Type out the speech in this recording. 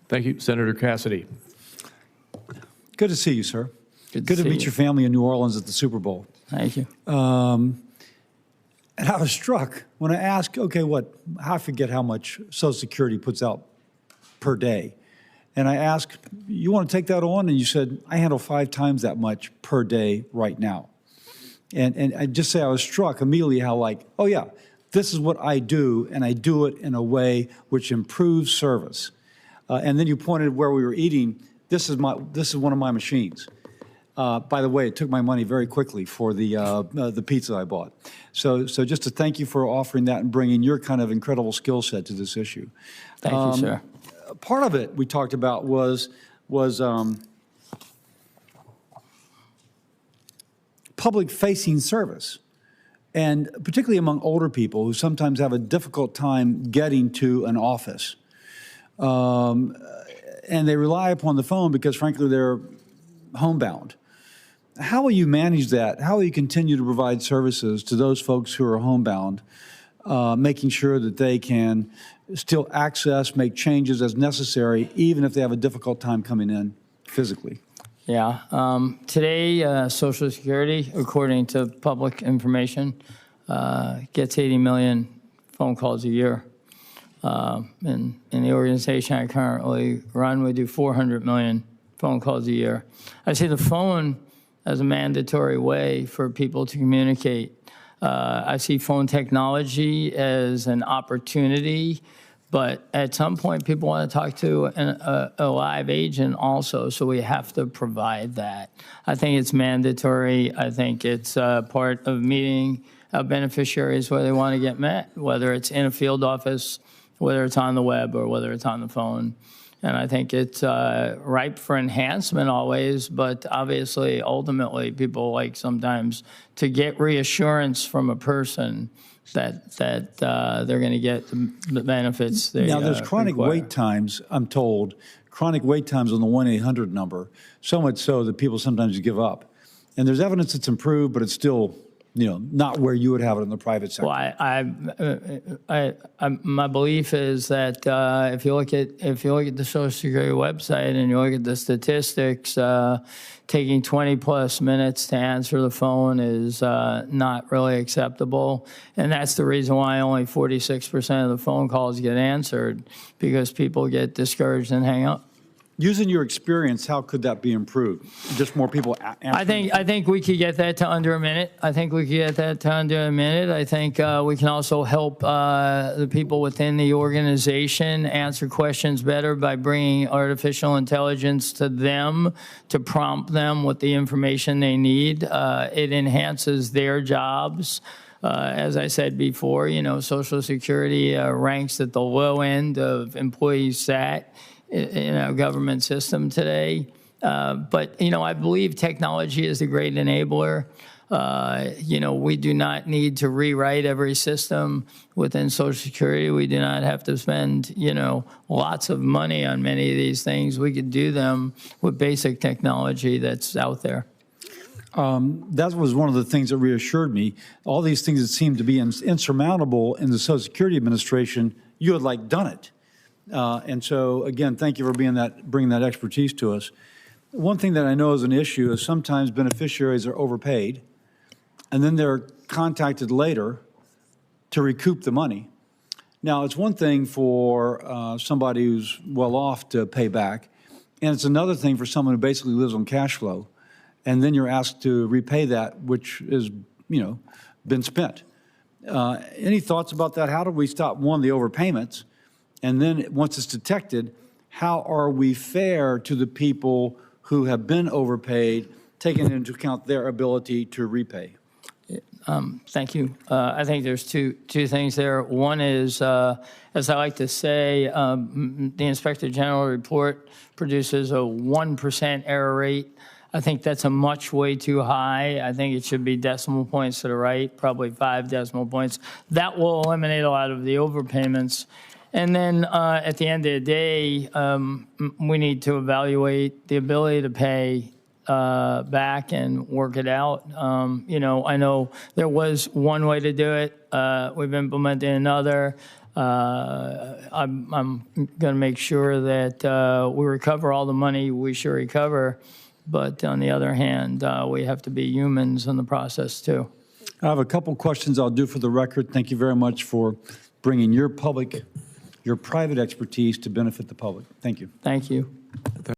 Thank you. Senator Cassidy. Good to see you, sir. Good to see meet you. your family in New Orleans at the Super Bowl. Thank you. And I was struck when I asked, okay, I forget how much Social Security puts out per day. And I asked, you want to take that on? And you said, I handle 5 times that much per day right now. And I just say I was struck immediately how oh yeah, this is what I do, and I do it in a way which improves service. And then you pointed where we were eating. This is one of my machines. By the way, it took my money very quickly for the pizza I bought. So just to thank you for offering that and bringing your kind of incredible skill set to this issue. Thank you, sir. Part of it we talked about was public-facing service, and particularly among older people who sometimes have a difficult time getting to an office. And they rely upon the phone because, frankly, they're homebound. How will you manage that? How will you continue to provide services to those folks who are homebound, making sure that they can still access, make changes as necessary, even if they have a difficult time coming in physically? Yeah. Today, Social Security, according to public information, gets 80 million phone calls a year. In the organization I currently run, we do 400 million phone calls a year. I see the phone as a mandatory way for people to communicate. I see phone technology as an opportunity, but at some point people want to talk to a live agent also, so we have to provide that. I think it's mandatory. I think it's part of meeting beneficiaries where they want to get met, whether it's in a field office, whether it's on the web, or whether it's on the phone. And I think it's ripe for enhancement always, but obviously, ultimately, people like sometimes to get reassurance from a person that they're going to get the benefits they Now, there's chronic require. wait times, I'm told, chronic wait times on the 1-800 number, so much so that people sometimes give up. And there's evidence it's improved, but it's still not where you would have it in the private sector. Well, my belief is that if you look at the Social Security website and you look at the statistics, taking 20+ minutes to answer the phone is not really acceptable, and that's the reason why only 46% of the phone calls get answered, because people get discouraged and hang up. Using your experience, how could that be improved? Just more people answering? I think we could get that to under a minute. I think we can also help the people within the organization answer questions better by bringing artificial intelligence to them to prompt them with the information they need. It enhances their jobs. As I said before, Social Security ranks at the low end of employee sat in our government system today. But, I believe technology is a great enabler. We do not need to rewrite every system within Social Security. We do not have to spend, lots of money on many of these things. We could do them with basic technology that's out there. That was one of the things that reassured me. All these things that seemed to be insurmountable in the Social Security Administration, you had done it. And so, again, thank you for bringing that expertise to us. One thing that I know is an issue is sometimes beneficiaries are overpaid, and then they're contacted later to recoup the money. Now, it's one thing for somebody who's well off to pay back, and it's another thing for someone who basically lives on cash flow, and then you're asked to repay that which is, been spent. Any thoughts about that? How do we stop, one, the overpayments? And then once it's detected, how are we fair to the people who have been overpaid, taking into account their ability to repay? Thank you. I think there's two things there. One is, as I like to say, the Inspector General report produces a 1% error rate. I think that's way too high. I think it should be decimal points to the right, probably 5 decimal points. That will eliminate a lot of the overpayments. And then at the end of the day, we need to evaluate the ability to pay back and work it out. I know there was one way to do it. We've implemented another. I'm going to make sure that we recover all the money we should recover, but on the other hand, we have to be humans in the process too. I have a couple questions I'll do for the record. Thank you very much for bringing your private expertise to benefit the public. Thank you. Thank you.